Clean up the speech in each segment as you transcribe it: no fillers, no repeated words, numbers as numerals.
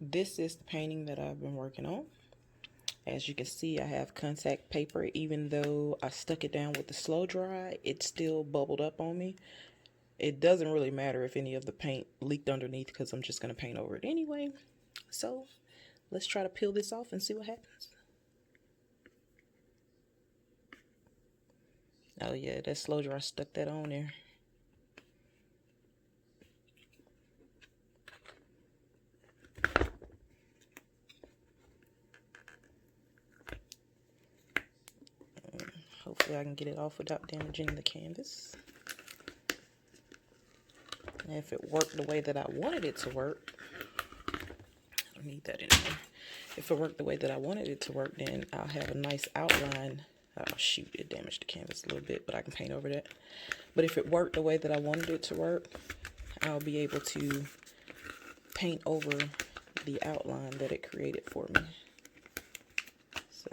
This is the painting that I've been working on. As you can see, I have contact paper. Even though I stuck it down with the slow dry, it still bubbled up on me. It doesn't really matter if any of the paint leaked underneath because I'm just going to paint over it anyway. So let's try to peel this off and see what happens. Oh yeah, that slow dry stuck that on there. Hopefully I can get it off without damaging the canvas. And if it worked the way that I wanted it to work, I don't need that in there. If it worked the way that I wanted it to work, then I'll have a nice outline. Oh shoot, it damaged the canvas a little bit, but I can paint over that. But if it worked the way that I wanted it to work, I'll be able to paint over the outline that it created for me. So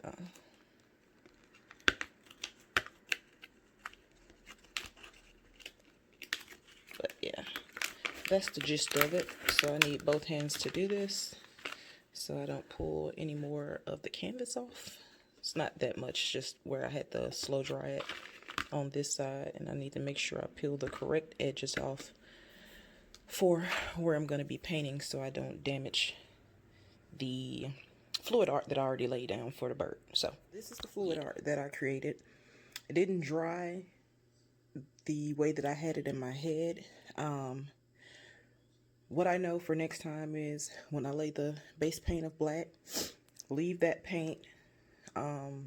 but yeah, that's the gist of it. So I need both hands to do this so I don't pull any more of the canvas off. It's not that much, just where I had the slow dry it on this side, and I need to make sure I peel the correct edges off for where I'm going to be painting so I don't damage the fluid art that I already laid down for the bird. So this is the fluid art that I created. It didn't dry the way that I had it in my head. What I know for next time is when I lay the base paint of black, leave that paint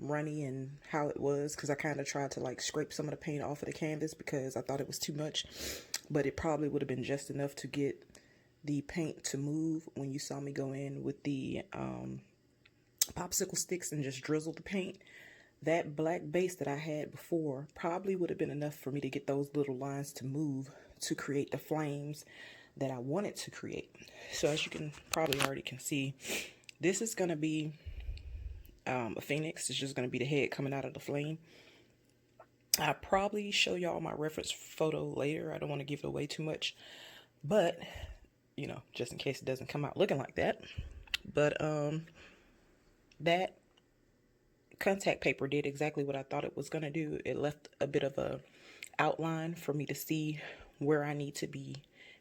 runny and how it was, because I kind of tried to like scrape some of the paint off of the canvas because I thought it was too much, but it probably would have been just enough to get the paint to move when you saw me go in with the popsicle sticks and just drizzle the paint. That black base that I had before probably would have been enough for me to get those little lines to move to create the flames that I wanted to create. So as you can probably already can see, this is going to be a phoenix. It's just going to be the head coming out of the flame. I'll probably show y'all my reference photo later. I don't want to give it away too much, but you know, just in case it doesn't come out looking like that. But that contact paper did exactly what I thought it was going to do. It left a bit of a outline for me to see where I need to be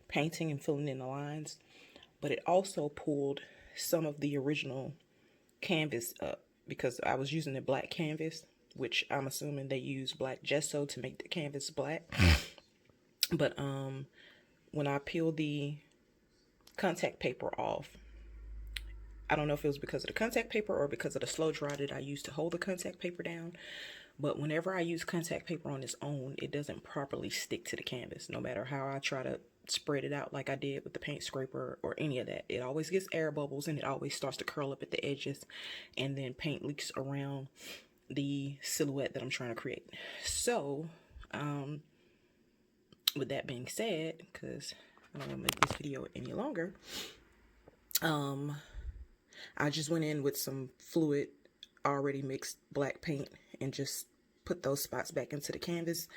painting and filling in the lines, but it also pulled some of the original canvas up because I was using the black canvas, which I'm assuming they use black gesso to make the canvas black. But when I peeled the contact paper off, I don't know if it was because of the contact paper or because of the slow dry that I used to hold the contact paper down, but whenever I use contact paper on its own, it doesn't properly stick to the canvas. No matter how I try to spread it out like I did with the paint scraper or any of that, it always gets air bubbles and it always starts to curl up at the edges, and then paint leaks around the silhouette that I'm trying to create. So with that being said, because I don't want to make this video any longer, I just went in with some fluid already mixed black paint and just put those spots back into the canvas.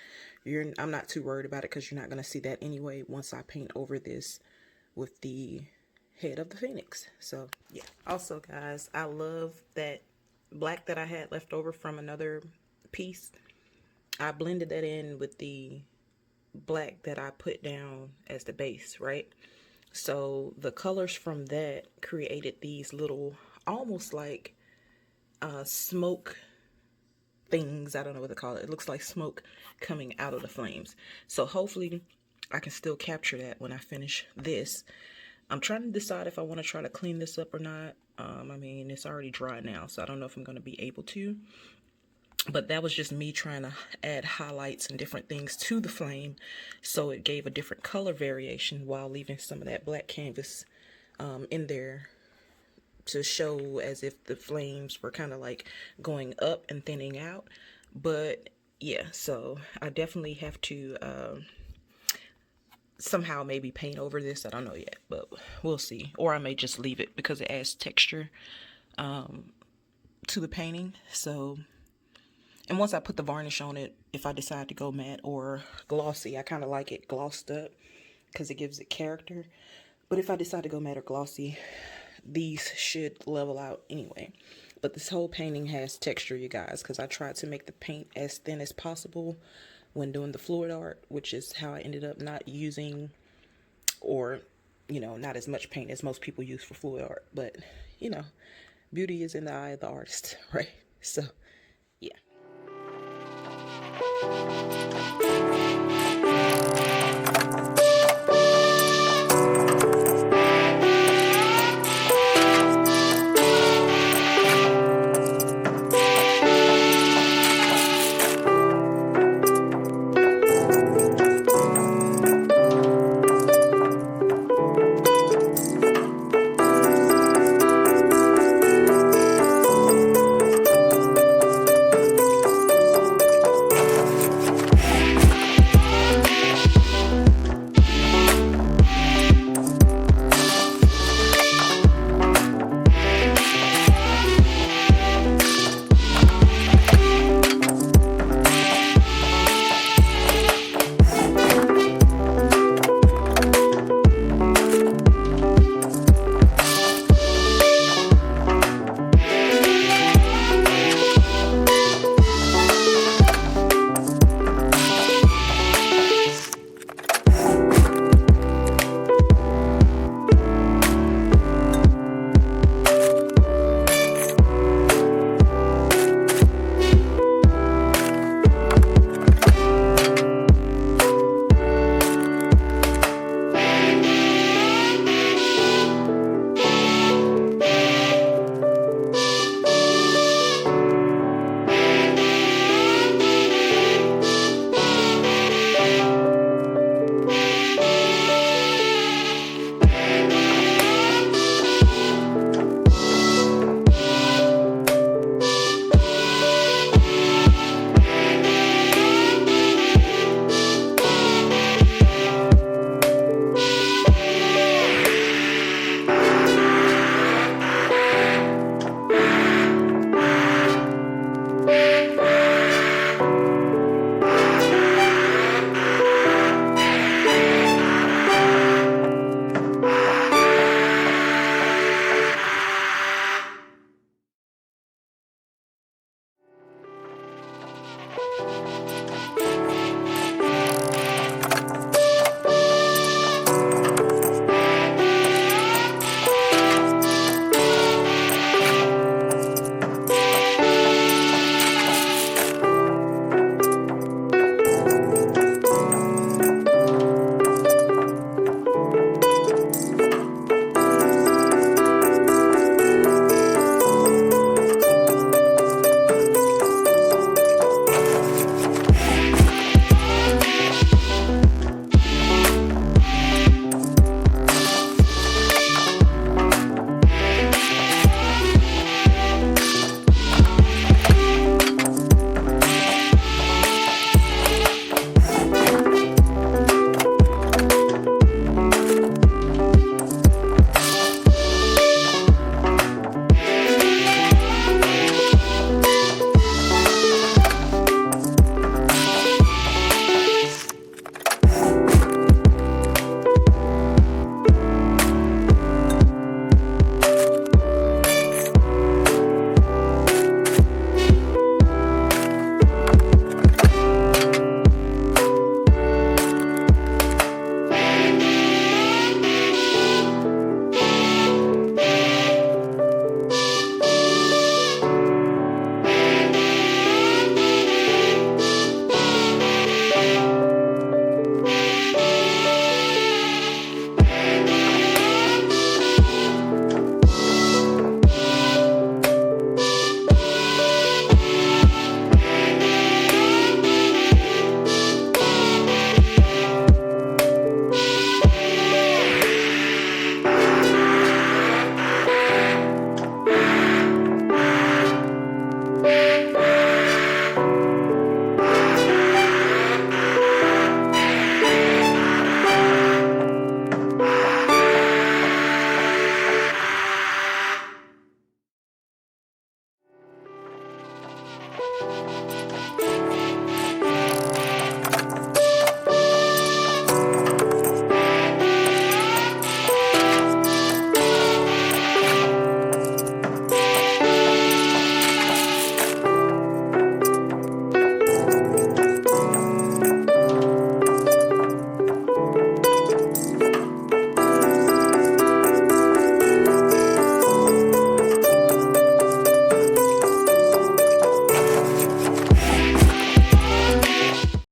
I'm not too worried about it because you're not going to see that anyway once I paint over this with the head of the phoenix. So yeah. Also guys, I love that black that I had left over from another piece. I blended that in with the black that I put down as the base, right? So the colors from that created these little, almost like smoke things. I don't know what to call it. It looks like smoke coming out of the flames. So hopefully I can still capture that when I finish this. I'm trying to decide if I want to try to clean this up or not. I mean, it's already dry now, so I don't know if I'm going to be able to. But that was just me trying to add highlights and different things to the flame, so it gave a different color variation while leaving some of that black canvas in there to show as if the flames were kind of like going up and thinning out. But yeah, so I definitely have to somehow maybe paint over this. I don't know yet, but we'll see. Or I may just leave it because it adds texture to the painting. So, and once I put the varnish on it, if I decide to go matte or glossy, I kind of like it glossed up because it gives it character. But if I decide to go matte or glossy, these should level out anyway. But this whole painting has texture, you guys, because I tried to make the paint as thin as possible when doing the fluid art, which is how I ended up not using, or, you know, not as much paint as most people use for fluid art. But, you know, beauty is in the eye of the artist, right? So, yeah.